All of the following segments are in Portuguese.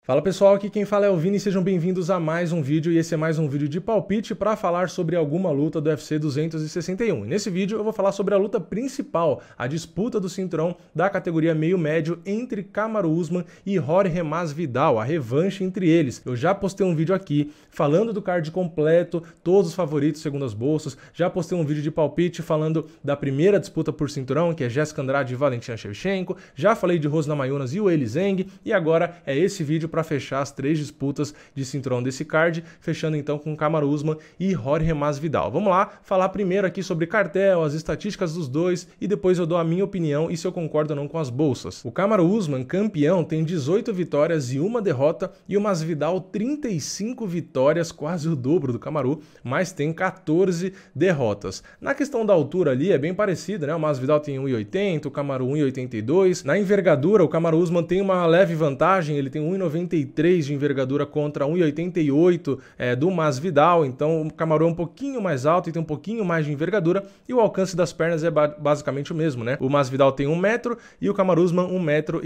Fala pessoal, aqui quem fala é o Vini, sejam bem-vindos a mais um vídeo e esse é mais um vídeo de palpite para falar sobre alguma luta do UFC 261. E nesse vídeo eu vou falar sobre a luta principal, a disputa do cinturão da categoria meio-médio entre Kamaru Usman e Jorge Masvidal, a revanche entre eles. Eu já postei um vídeo aqui falando do card completo, todos os favoritos segundo as bolsas, já postei um vídeo de palpite falando da primeira disputa por cinturão, que é Jessica Andrade e Valentina Shevchenko, já falei de Rose Namajunas e Weili Zhang, e agora é esse vídeo para fechar as três disputas de cinturão desse card, fechando então com Kamaru Usman e Jorge Masvidal. Vamos lá, falar primeiro aqui sobre cartel, as estatísticas dos dois e depois eu dou a minha opinião e se eu concordo ou não com as bolsas. O Kamaru Usman, campeão, tem 18 vitórias e uma derrota e o Masvidal 35 vitórias, quase o dobro do Kamaru, mas tem 14 derrotas. Na questão da altura ali é bem parecida, né? O Masvidal tem 1,80, o Kamaru 1,82. Na envergadura, o Kamaru Usman tem uma leve vantagem, ele tem 1,93 de envergadura contra 1,88 do Masvidal, então o Kamaru é um pouquinho mais alto e tem um pouquinho mais de envergadura e o alcance das pernas é basicamente o mesmo, né? O Masvidal tem 1 metro e o Kamaru Usman 1,04 metro.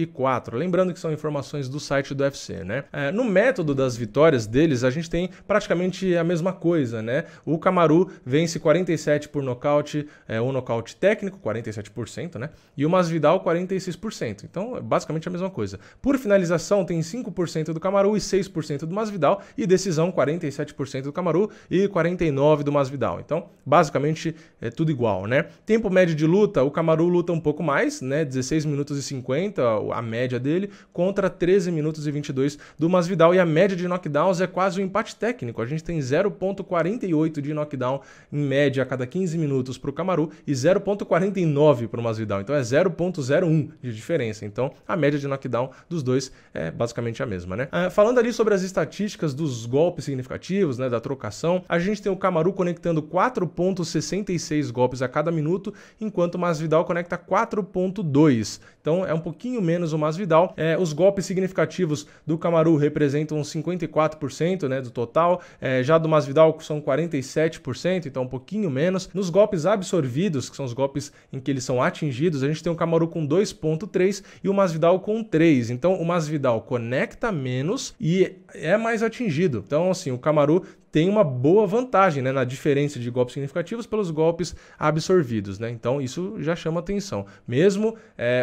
Lembrando que são informações do site do UFC, né? No método das vitórias deles, a gente tem praticamente a mesma coisa, né? O Kamaru vence 47 por nocaute, um nocaute técnico, 47%, né? E o Masvidal 46%. Então, é basicamente a mesma coisa. Por finalização, tem 5% do Kamaru e 6% do Masvidal, e decisão 47% do Kamaru e 49% do Masvidal. Então, basicamente, é tudo igual, né? Tempo médio de luta, o Kamaru luta um pouco mais, né? 16 minutos e 50, a média dele, contra 13 minutos e 22 do Masvidal, e a média de knockdowns é quase um empate técnico. A gente tem 0,48 de knockdown em média a cada 15 minutos para o Kamaru e 0,49 para o Masvidal. Então, é 0,01 de diferença. Então, a média de knockdown dos dois é basicamente a mesma, né? Falando ali sobre as estatísticas dos golpes significativos, né, da trocação, a gente tem o Kamaru conectando 4,66 golpes a cada minuto, enquanto o Masvidal conecta 4,2. Então é um pouquinho menos o Masvidal. Os golpes significativos do Kamaru representam 54%, né, do total, já do Masvidal são 47%, então um pouquinho menos. Nos golpes absorvidos, que são os golpes em que eles são atingidos, a gente tem o Kamaru com 2,3 e o Masvidal com 3. Então o Masvidal conecta menos e é mais atingido. Então, assim, o Kamaru tem uma boa vantagem, né, na diferença de golpes significativos pelos golpes absorvidos, né? Então isso já chama atenção. Mesmo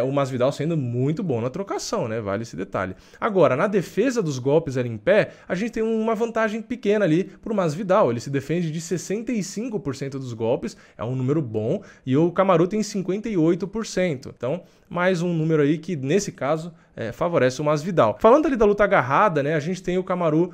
o Masvidal sendo muito bom na trocação, né? Vale esse detalhe. Agora, na defesa dos golpes ali em pé, a gente tem uma vantagem pequena ali para o Masvidal. Ele se defende de 65% dos golpes, é um número bom, e o Kamaru tem 58%. Então, mais um número aí que, nesse caso, favorece o Masvidal. Falando ali da luta agarrada, né, a gente tem o Kamaru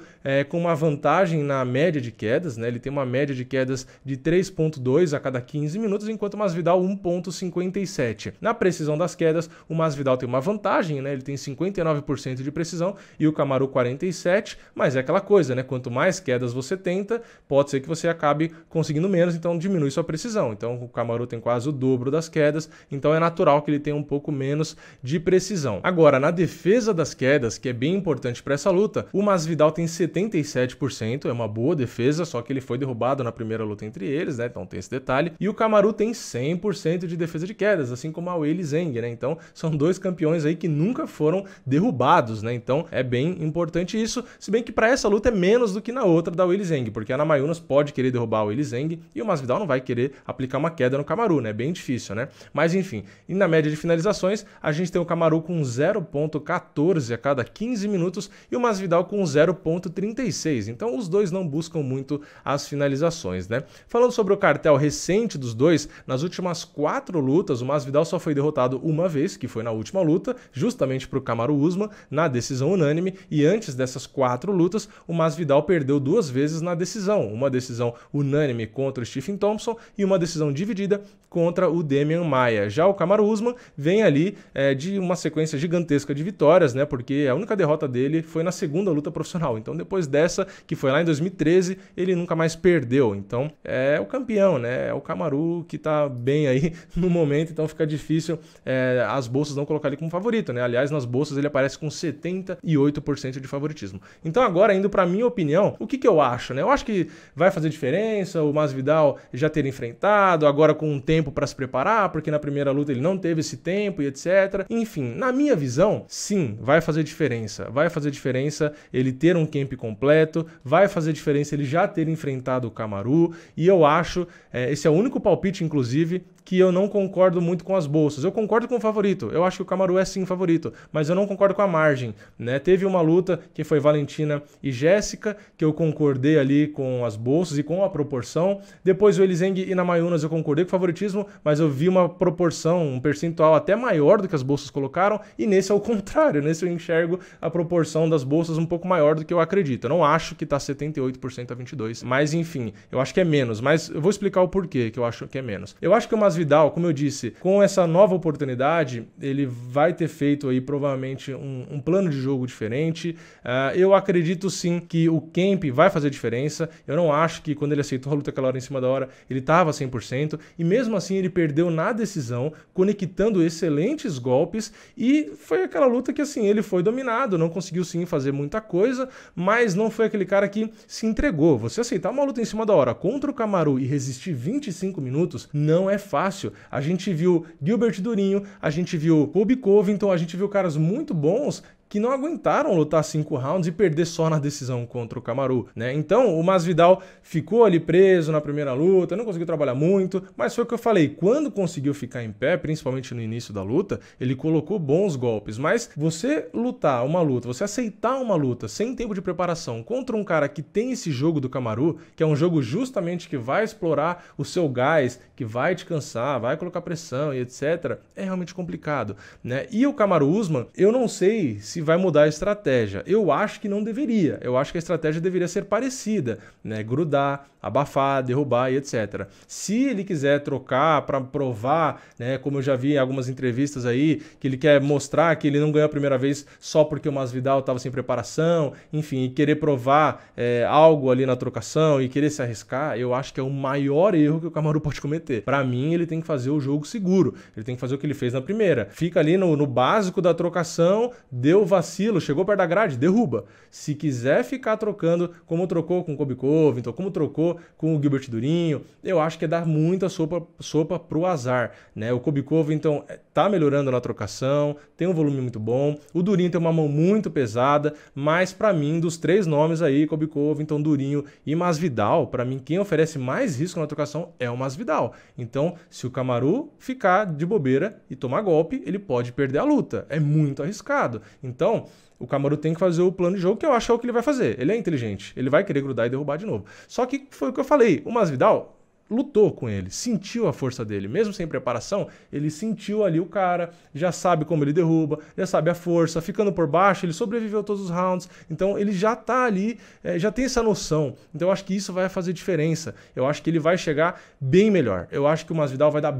com uma vantagem na média de quedas, né, ele tem uma média de quedas de 3,2 a cada 15 minutos, enquanto o Masvidal 1,57. Na precisão das quedas, o Masvidal tem uma vantagem, né, ele tem 59% de precisão e o Kamaru 47%, mas é aquela coisa, né, quanto mais quedas você tenta, pode ser que você acabe conseguindo menos, então diminui sua precisão. Então o Kamaru tem quase o dobro das quedas, então é natural que ele tenha um pouco menos de precisão. Agora, na defesa das quedas, que é bem importante para essa luta, o Masvidal tem 77%, é uma boa defesa, só que ele foi derrubado na primeira luta entre eles, né? Então tem esse detalhe. E o Kamaru tem 100% de defesa de quedas, assim como a Weili Zhang, né? Então são dois campeões aí que nunca foram derrubados, né? Então é bem importante isso, se bem que para essa luta é menos do que na outra da Weili Zhang, porque a Namajunas pode querer derrubar a Weili Zhang e o Masvidal não vai querer aplicar uma queda no Kamaru, né? É bem difícil, né? Mas enfim, e na média de finalizações, a gente tem o Kamaru com 0,14 a cada 15 minutos e o Masvidal com 0,36. Então os dois não buscam muito as finalizações, né? Falando sobre o cartel recente dos dois, nas últimas 4 lutas, o Masvidal só foi derrotado uma vez, que foi na última luta, justamente para o Kamaru Usman, na decisão unânime, e antes dessas 4 lutas, o Masvidal perdeu 2 vezes na decisão, uma decisão unânime contra o Stephen Thompson e uma decisão dividida contra o Demian Maia. Já o Kamaru Usman vem ali de uma sequência gigantesca de vitórias, né? Porque a única derrota dele foi na segunda luta profissional. Então, depois dessa, que foi lá em 2013, 13, ele nunca mais perdeu. Então é o campeão, né? É o Kamaru que tá bem aí no momento, então fica difícil as bolsas não colocar ele como favorito, né? Aliás, nas bolsas ele aparece com 78% de favoritismo. Então agora, indo para minha opinião, o que eu acho, né? Eu acho que vai fazer diferença o Masvidal já ter enfrentado, agora com um tempo para se preparar, porque na primeira luta ele não teve esse tempo e etc. Enfim, na minha visão, sim, vai fazer diferença. Vai fazer diferença ele ter um camp completo, vai fazer diferença ele já ter enfrentado o Kamaru, e eu acho, esse é o único palpite, inclusive, que eu não concordo muito com as bolsas. Eu concordo com o favorito, eu acho que o Kamaru é sim favorito, mas eu não concordo com a margem, né? Teve uma luta que foi Valentina e Jéssica, que eu concordei ali com as bolsas e com a proporção. Depois o Elizeng e Namajunas eu concordei com o favoritismo, mas eu vi uma proporção, um percentual até maior do que as bolsas colocaram, e nesse é o contrário, nesse eu enxergo a proporção das bolsas um pouco maior do que eu acredito. Eu não acho que tá 78% a 22%, mas enfim, eu acho que é menos, mas eu vou explicar o porquê que eu acho que é menos. Eu acho que o Masvidal, como eu disse, com essa nova oportunidade, ele vai ter feito aí provavelmente um plano de jogo diferente. Eu acredito sim que o camp vai fazer diferença. Eu não acho que quando ele aceitou a luta aquela hora em cima da hora, ele estava 100%, e mesmo assim ele perdeu na decisão, conectando excelentes golpes, e foi aquela luta que assim, ele foi dominado, não conseguiu sim fazer muita coisa, mas não foi aquele cara que se entregou. Você aceitar uma luta em cima da hora contra o Kamaru e resistir 25 minutos não é fácil. A gente viu Gilbert Durinho, a gente viu Colby Covington, a gente viu caras muito bons que não aguentaram lutar 5 rounds e perder só na decisão contra o Kamaru, né? Então, o Masvidal ficou ali preso na primeira luta, não conseguiu trabalhar muito, mas foi o que eu falei, quando conseguiu ficar em pé, principalmente no início da luta, ele colocou bons golpes, mas você lutar uma luta, você aceitar uma luta sem tempo de preparação contra um cara que tem esse jogo do Kamaru, que é um jogo justamente que vai explorar o seu gás, que vai te cansar, vai colocar pressão e etc, é realmente complicado, né? E o Kamaru Usman, eu não sei se vai mudar a estratégia. Eu acho que não deveria. Eu acho que a estratégia deveria ser parecida, né? Grudar, abafar, derrubar e etc. Se ele quiser trocar para provar, né, como eu já vi em algumas entrevistas aí, que ele quer mostrar que ele não ganhou a primeira vez só porque o Masvidal estava sem preparação, enfim, e querer provar algo ali na trocação e querer se arriscar, eu acho que é o maior erro que o Kamaru pode cometer. Para mim, ele tem que fazer o jogo seguro. Ele tem que fazer o que ele fez na primeira. Fica ali no básico da trocação, deu vacilo, chegou perto da grade, derruba. Se quiser ficar trocando, como trocou com o Colby Covington, como trocou com o Gilbert Durinho, eu acho que é dar muita sopa pro azar, né? O Colby Covington tá melhorando na trocação, tem um volume muito bom, o Durinho tem uma mão muito pesada, mas para mim, dos 3 nomes aí, Colby Covington, Durinho e Masvidal, para mim, quem oferece mais risco na trocação é o Masvidal. Então, se o Kamaru ficar de bobeira e tomar golpe, ele pode perder a luta. É muito arriscado. Então, o Kamaru tem que fazer o plano de jogo, que eu acho que é o que ele vai fazer. Ele é inteligente, ele vai querer grudar e derrubar de novo. Só que foi o que eu falei, o Masvidal lutou com ele, sentiu a força dele, mesmo sem preparação, ele sentiu ali o cara, já sabe como ele derruba, já sabe a força, ficando por baixo, ele sobreviveu todos os rounds, então ele já tá ali, já tem essa noção, então eu acho que isso vai fazer diferença, eu acho que ele vai chegar bem melhor, eu acho que o Masvidal vai dar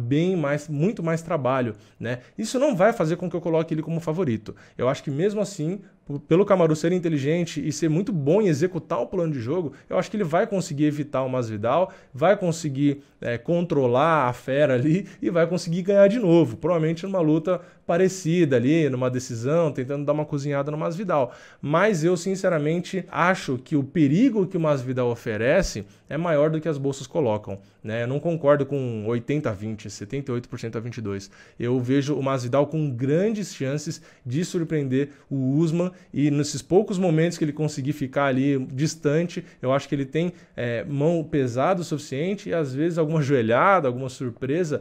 muito mais trabalho, né? Isso não vai fazer com que eu coloque ele como favorito, eu acho que mesmo assim, pelo Kamaru ser inteligente e ser muito bom em executar o plano de jogo, eu acho que ele vai conseguir evitar o Masvidal, vai conseguir controlar a fera ali e vai conseguir ganhar de novo, provavelmente numa luta parecida ali, numa decisão, tentando dar uma cozinhada no Masvidal. Mas eu, sinceramente, acho que o perigo que o Masvidal oferece é maior do que as bolsas colocam, né? Eu não concordo com 80-20, 78% a 22%. Eu vejo o Masvidal com grandes chances de surpreender o Usman, e nesses poucos momentos que ele conseguir ficar ali distante, eu acho que ele tem mão pesada o suficiente e às vezes alguma joelhada, alguma surpresa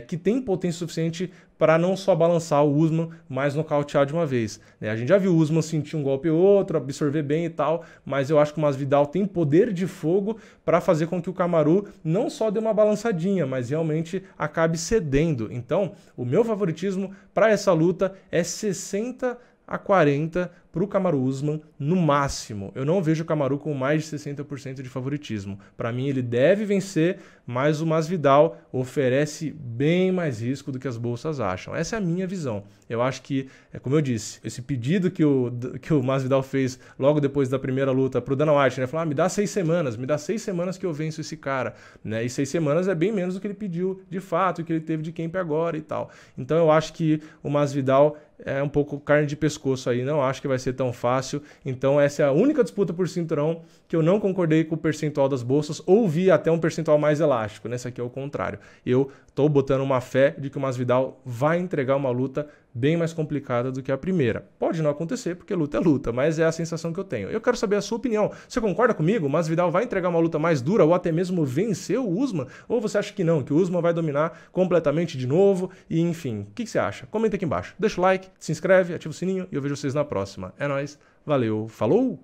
que tem potência suficiente para não só balançar o Usman, mas nocautear de uma vez, né? A gente já viu o Usman sentir um golpe ou outro, absorver bem e tal, mas eu acho que o Masvidal tem poder de fogo para fazer com que o Kamaru não só dê uma balançadinha, mas realmente acabe cedendo. Então, o meu favoritismo para essa luta é 60-40 para o Kamaru Usman no máximo. Eu não vejo o Kamaru com mais de 60% de favoritismo. Para mim, ele deve vencer, mas o Masvidal oferece bem mais risco do que as bolsas acham. Essa é a minha visão. Eu acho que, como eu disse, esse pedido que o Masvidal fez logo depois da primeira luta para o Dana White, né? Falou, me dá 6 semanas, me dá 6 semanas que eu venço esse cara, né? E 6 semanas é bem menos do que ele pediu de fato, que ele teve de camp agora e tal. Então eu acho que o Masvidal é um pouco carne de pescoço aí, não acho que vai ser tão fácil. Então essa é a única disputa por cinturão que eu não concordei com o percentual das bolsas, ou vi até um percentual mais elástico, nessa aqui é o contrário. Eu tô botando uma fé de que o Masvidal vai entregar uma luta bem mais complicada do que a primeira. Pode não acontecer, porque luta é luta, mas é a sensação que eu tenho. Eu quero saber a sua opinião. Você concorda comigo? O Masvidal vai entregar uma luta mais dura ou até mesmo vencer o Usman? Ou você acha que não, que o Usman vai dominar completamente de novo? E enfim, o que você acha? Comenta aqui embaixo. Deixa o like, se inscreve, ativa o sininho e eu vejo vocês na próxima. É nóis, valeu, falou!